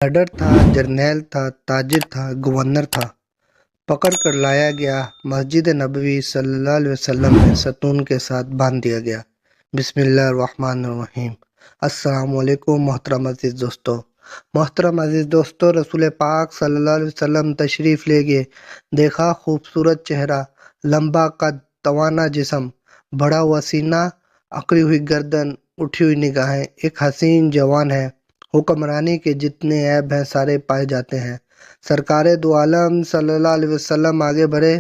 ڈر تھا، جرنیل تھا، تاجر تھا، گورنر تھا، پکڑ کر لایا گیا، مسجد نبوی صلی اللہ علیہ وسلم میں ستون کے ساتھ باندھ دیا گیا۔ بسم اللہ الرحمن الرحیم۔ السلام علیکم محترم عزیز دوستو۔ رسول پاک صلی اللہ علیہ وسلم تشریف لے گئے۔ دیکھا خوبصورت چہرہ، لمبا قد، توانا جسم، بڑا ہوا سینہ، اکڑی ہوئی گردن، اٹھی ہوئی نگاہیں، ایک حسین جوان ہے۔ حکمرانی کے جتنے عیب ہیں سارے پائے جاتے ہیں۔ سرکار دو عالم صلی اللہ علیہ وسلم آگے بڑھے،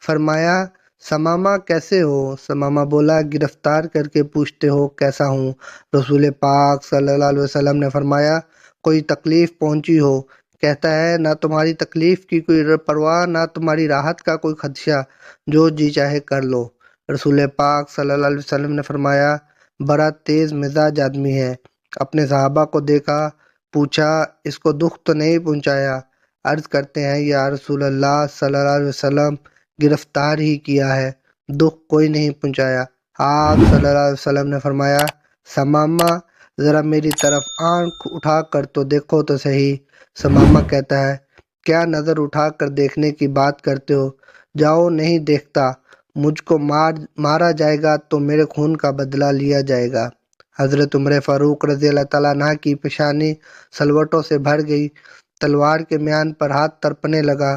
فرمایا ثمامہ کیسے ہو؟ ثمامہ بولا گرفتار کر کے پوچھتے ہو کیسا ہوں؟ رسول پاک صلی اللہ علیہ وسلم نے فرمایا کوئی تکلیف پہنچی ہو؟ کہتا ہے نہ تمہاری تکلیف کی کوئی پرواہ، نہ تمہاری راحت کا کوئی خدشہ، جو جی چاہے کر لو۔ رسول پاک صلی اللہ علیہ وسلم نے فرمایا بڑا تیز مزاج آدمی ہے۔ اپنے صحابہ کو دیکھا، پوچھا اس کو دکھ تو نہیں پہنچایا؟ عرض کرتے ہیں یا رسول اللہ صلی اللہ علیہ وسلم گرفتار ہی کیا ہے، دکھ کوئی نہیں پہنچایا۔ آپ صلی اللہ علیہ وسلم نے فرمایا ثمامہ ذرا میری طرف آنکھ اٹھا کر تو دیکھو تو صحیح۔ ثمامہ کہتا ہے کیا نظر اٹھا کر دیکھنے کی بات کرتے ہو؟ جاؤ نہیں دیکھتا، مجھ کو مارا جائے گا تو میرے خون کا بدلہ لیا جائے گا۔ حضرت عمر فاروق رضی اللہ تعالیٰ عنہ کی پیشانی سلوٹوں سے بھر گئی، تلوار کے میان پر ہاتھ ترپنے لگا،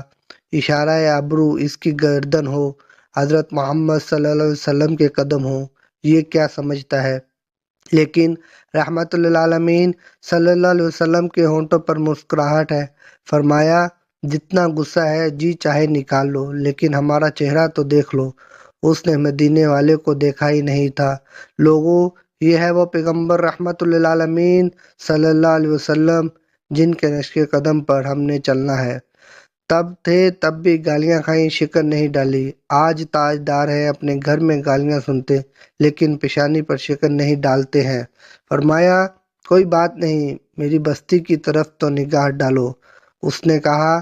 اشارہ ابرو اس کی گردن ہو، حضرت محمد صلی اللہ علیہ وسلم کے قدم ہو، یہ کیا سمجھتا ہے؟ لیکن رحمت للعالمین صلی اللہ علیہ وسلم کے ہونٹوں پر مسکراہٹ ہے۔ فرمایا جتنا غصہ ہے جی چاہے نکال لو، لیکن ہمارا چہرہ تو دیکھ لو۔ اس نے مدینے والے کو دیکھا ہی نہیں تھا۔ لوگوں یہ ہے وہ پیغمبر رحمت للعالمین صلی اللہ علیہ وسلم جن کے نقش قدم پر ہم نے چلنا ہے۔ تب تھے تب بھی گالیاں کھائیں، شکر نہیں ڈالی۔ آج تاجدار ہے، اپنے گھر میں گالیاں سنتے لیکن پیشانی پر شکر نہیں ڈالتے ہیں۔ فرمایا کوئی بات نہیں، میری بستی کی طرف تو نگاہ ڈالو۔ اس نے کہا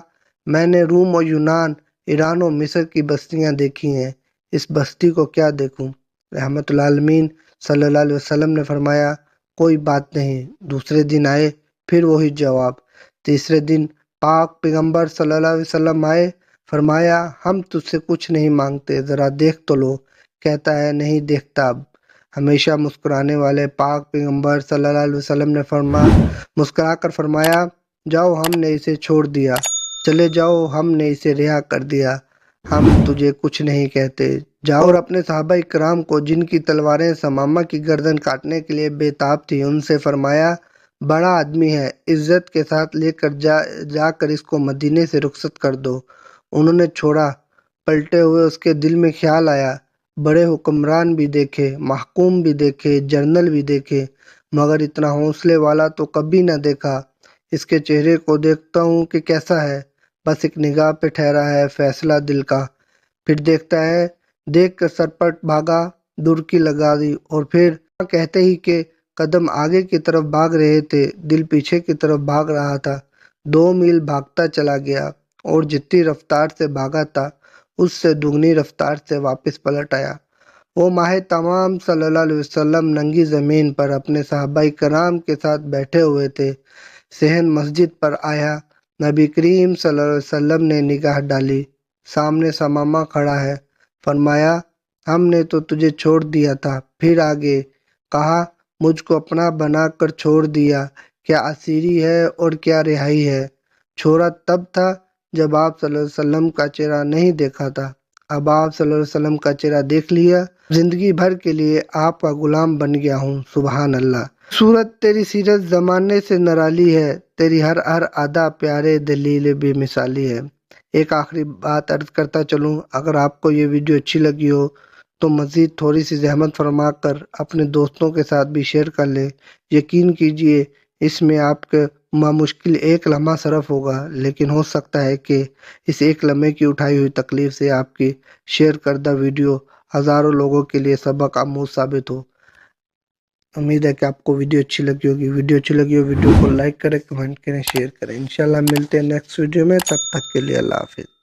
میں نے روم و یونان، ایران و مصر کی بستیاں دیکھی ہیں، اس بستی کو کیا دیکھوں؟ رحمت العالمین صلی اللہ علیہ وسلم نے فرمایا کوئی بات نہیں۔ دوسرے دن آئے، پھر وہی جواب۔ تیسرے دن پاک پیغمبر صلی اللہ علیہ وسلم آئے، فرمایا ہم تجھ سے کچھ نہیں مانگتے، ذرا دیکھ تو لو۔ کہتا ہے نہیں دیکھتا اب۔ ہمیشہ مسکرانے والے پاک پیغمبر صلی اللہ علیہ وسلم نے مسکرا کر فرمایا جاؤ ہم نے اسے چھوڑ دیا، چلے جاؤ ہم نے اسے رہا کر دیا، ہم تجھے کچھ نہیں کہتے، جاؤ۔ اور اپنے صحابہ کرام کو جن کی تلواریں ثمامہ کی گردن کاٹنے کے لیے بے تاب تھی ان سے فرمایا بڑا آدمی ہے، عزت کے ساتھ لے کر جا کر اس کو مدینے سے رخصت کر دو۔ انہوں نے چھوڑا، پلٹے ہوئے اس کے دل میں خیال آیا بڑے حکمران بھی دیکھے، محکوم بھی دیکھے، جنرل بھی دیکھے، مگر اتنا حوصلے والا تو کبھی نہ دیکھا۔ اس کے چہرے کو دیکھتا ہوں کہ کیسا ہے، بس ایک نگاہ پہ ٹھہرا ہے فیصلہ دل کا۔ پھر دیکھتا ہے، دیکھ کر سرپٹ بھاگا، درکی لگا دی، اور پھر کہتے ہی کہ قدم آگے کی طرف بھاگ رہے تھے، دل پیچھے کی طرف بھاگ رہا تھا۔ 2 میل بھاگتا چلا گیا اور جتنی رفتار سے بھاگا تھا اس سے دگنی رفتار سے واپس پلٹ آیا۔ وہ ماہ تمام صلی اللہ علیہ وسلم ننگی زمین پر اپنے صحابہ کرام کے ساتھ بیٹھے ہوئے تھے۔ صحن مسجد پر آیا، نبی کریم صلی اللہ علیہ وسلم نے نگاہ ڈالی، سامنے ثمامہ کھڑا ہے۔ فرمایا ہم نے تو تجھے چھوڑ دیا تھا، پھر آگے کہا مجھ کو اپنا بنا کر چھوڑ دیا، کیا اسیری ہے اور کیا رہائی ہے؟ چھوڑا تب تھا جب آپ صلی اللہ علیہ وسلم کا چہرہ نہیں دیکھا تھا، اب آپ صلی اللہ علیہ وسلم کا چہرہ دیکھ لیا، زندگی بھر کے لیے آپ کا غلام بن گیا ہوں۔ سبحان اللہ۔ صورت تیری سیرت زمانے سے نرالی ہے، تیری ہر ادا پیارے دلیل بے مثالی ہے۔ ایک آخری بات عرض کرتا چلوں، اگر آپ کو یہ ویڈیو اچھی لگی ہو تو مزید تھوڑی سی زحمت فرما کر اپنے دوستوں کے ساتھ بھی شیئر کر لیں۔ یقین کیجئے اس میں آپ کے مشکل 1 لمحہ صرف ہوگا، لیکن ہو سکتا ہے کہ اس 1 لمحے کی اٹھائی ہوئی تکلیف سے آپ کی شیئر کردہ ویڈیو ہزاروں لوگوں کے لیے سبق آموز ثابت ہو۔ امید ہے کہ آپ کو ویڈیو اچھی لگی ہوگی۔ ویڈیو اچھی لگی ہو ویڈیو کو لائک کریں، کمنٹ کریں، شیئر کریں۔ انشاءاللہ ملتے ہیں نیکسٹ ویڈیو میں، تب تک کے لیے اللہ حافظ۔